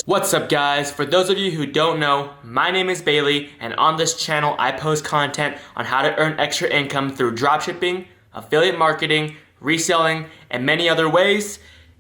What's up guys? For those of you who don't know, my name is Bailey, and on this channel I post content on how to earn extra income through dropshipping, affiliate marketing, reselling, and many other ways.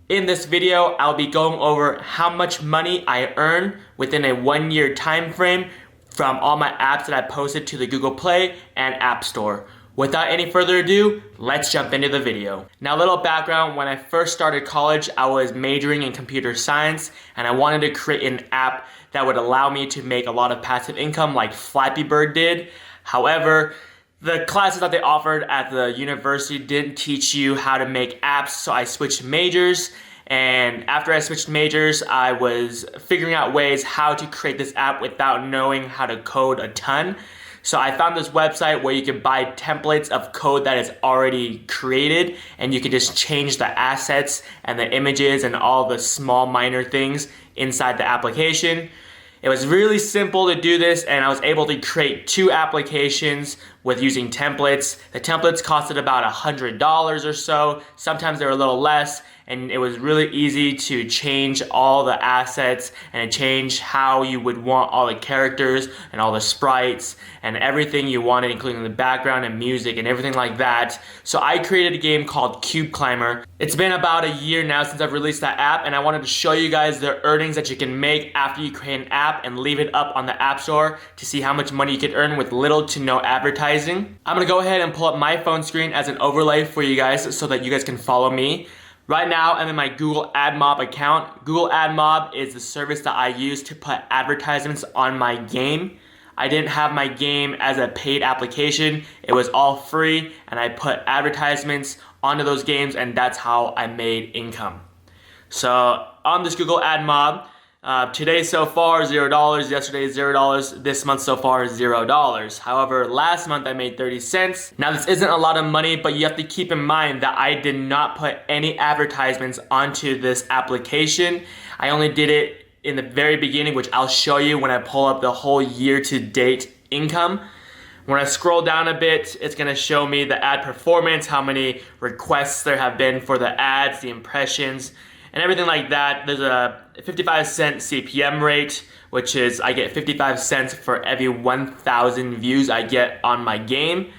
In this video, I'll be going over how much money I earn within a 1-year time frame from all my apps that I posted to the Google Play and App Store. Without any further ado, let's jump into the video. Now, a little background: when I first started college, I was majoring in computer science, and I wanted to create an app that would allow me to make a lot of passive income like Flappy Bird did. However, the classes that they offered at the university didn't teach you how to make apps, so I switched majors. And after I switched majors, I was figuring out ways how to create this app without knowing how to code a ton. So I found this website where you can buy templates of code that is already created, and you can just change the assets and the images and all the small minor things inside the application. It was really simple to do this, and I was able to create 2 applications with using templates. The templates costed about $100 or so. Sometimes they were a little less, and it was really easy to change all the assets and change how you would want all the characters and all the sprites and everything you wanted, including the background and music and everything like that. So I created a game called Cube Climber. It's been about a year now since I've released that app, and I wanted to show you guys the earnings that you can make after you create an app and leave it up on the App Store to see how much money you can earn with little to no advertising. I'm gonna go ahead and pull up my phone screen as an overlay for you guys so that you guys can follow me. Right now, I'm in my Google AdMob account. Google AdMob is the service that I use to put advertisements on my game. I didn't have my game as a paid application. It was all free, and I put advertisements onto those games, and that's how I made income. So on this Google AdMob, today so far $0, yesterday $0, this month so far $0. However, last month I made 30 cents. Now this isn't a lot of money, but you have to keep in mind that I did not put any advertisements onto this application. I only did it in the very beginning, which I'll show you when I pull up the whole year-to-date income. When I scroll down a bit, it's gonna show me the ad performance, how many requests there have been for the ads, the impressions, and everything like that. There's a 55-cent CPM rate, which is I get 55 cents for every 1,000 views I get on my game.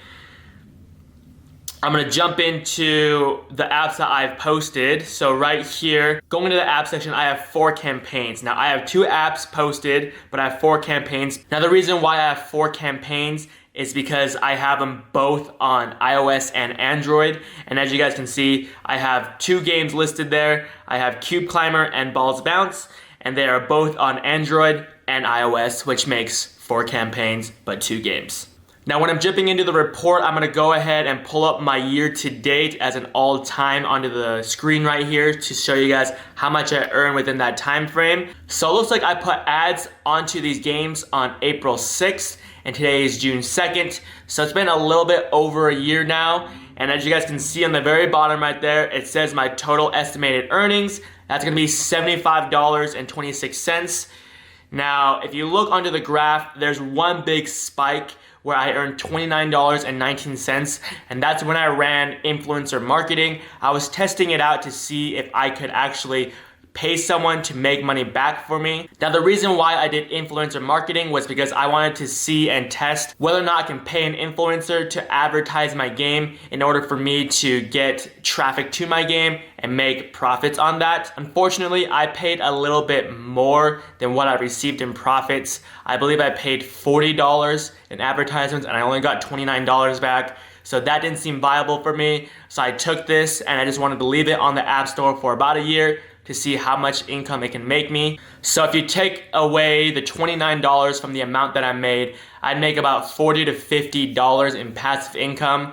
I'm gonna jump into the apps that I've posted. So right here, going into the app section, I have 4 campaigns. Now I have 2 apps posted, but I have 4 campaigns. Now the reason why I have 4 campaigns is because I have them both on iOS and Android. And as you guys can see, I have 2 games listed there. I have Cube Climber and Balls Bounce, and they are both on Android and iOS, which makes 4 campaigns, but 2 games. Now when I'm jumping into the report, I'm gonna go ahead and pull up my year to date as an all-time onto the screen right here to show you guys how much I earn within that time frame. So it looks like I put ads onto these games on April 6th, and today is June 2nd. So it's been a little bit over a year now. And as you guys can see on the very bottom right there, it says my total estimated earnings. That's gonna be $75.26. Now, if you look under the graph, there's one big spike where I earned $29.19, and that's when I ran influencer marketing. I was testing it out to see if I could actually pay someone to make money back for me. Now the reason why I did influencer marketing was because I wanted to see and test whether or not I can pay an influencer to advertise my game in order for me to get traffic to my game and make profits on that. Unfortunately, I paid a little bit more than what I received in profits. I believe I paid $40 in advertisements and I only got $29 back. So that didn't seem viable for me. So I took this and I just wanted to leave it on the App Store for about a year to see how much income it can make me. So if you take away the $29 from the amount that I made, I'd make about $40 to $50 in passive income.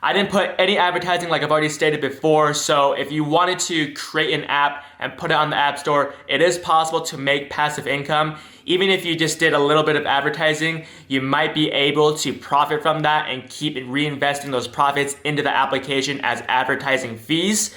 I didn't put any advertising like I've already stated before, so if you wanted to create an app and put it on the App Store, it is possible to make passive income. Even if you just did a little bit of advertising, you might be able to profit from that and keep reinvesting those profits into the application as advertising fees.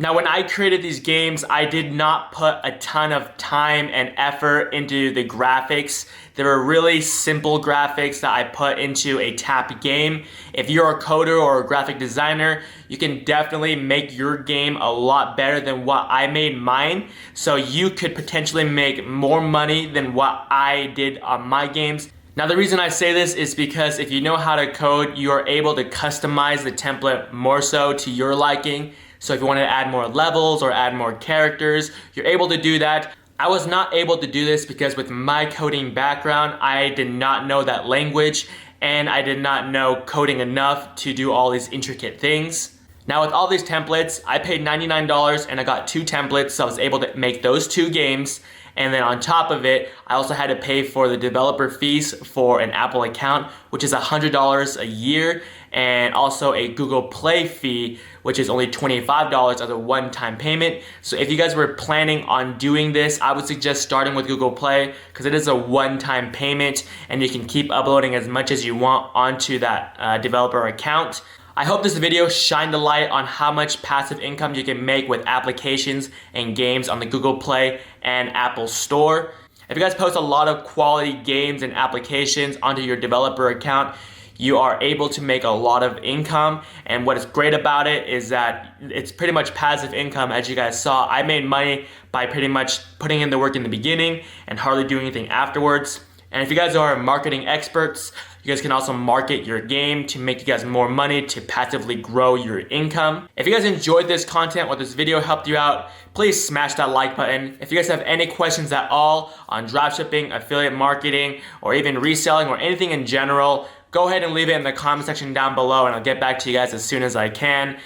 Now, when I created these games, I did not put a ton of time and effort into the graphics. There were really simple graphics that I put into a tap game. If you're a coder or a graphic designer, you can definitely make your game a lot better than what I made mine. So you could potentially make more money than what I did on my games. Now, the reason I say this is because if you know how to code, you are able to customize the template more so to your liking. So if you want to add more levels or add more characters, you're able to do that. I was not able to do this because with my coding background, I did not know that language and I did not know coding enough to do all these intricate things. Now with all these templates, I paid $99 and I got 2 templates, so I was able to make those 2 games. And then on top of it, I also had to pay for the developer fees for an Apple account, which is $100 a year, and also a Google Play fee, which is only $25 as a one-time payment. So if you guys were planning on doing this, I would suggest starting with Google Play because it is a one-time payment and you can keep uploading as much as you want onto that developer account. I hope this video shined a light on how much passive income you can make with applications and games on the Google Play and Apple Store. If you guys post a lot of quality games and applications onto your developer account, you are able to make a lot of income. And what is great about it is that it's pretty much passive income. As you guys saw, I made money by pretty much putting in the work in the beginning and hardly doing anything afterwards. And if you guys are marketing experts, you guys can also market your game to make you guys more money to passively grow your income. If you guys enjoyed this content or this video helped you out, please smash that like button. If you guys have any questions at all on dropshipping, affiliate marketing, or even reselling or anything in general, go ahead and leave it in the comment section down below and I'll get back to you guys as soon as I can.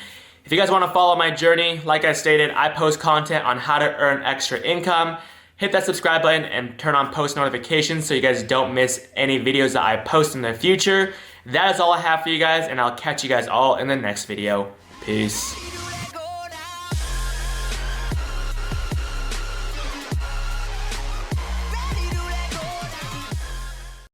If you guys want to follow my journey, like I stated, I post content on how to earn extra income. Hit that subscribe button and turn on post notifications so you guys don't miss any videos that I post in the future. That is all I have for you guys, and I'll catch you guys all in the next video. Peace.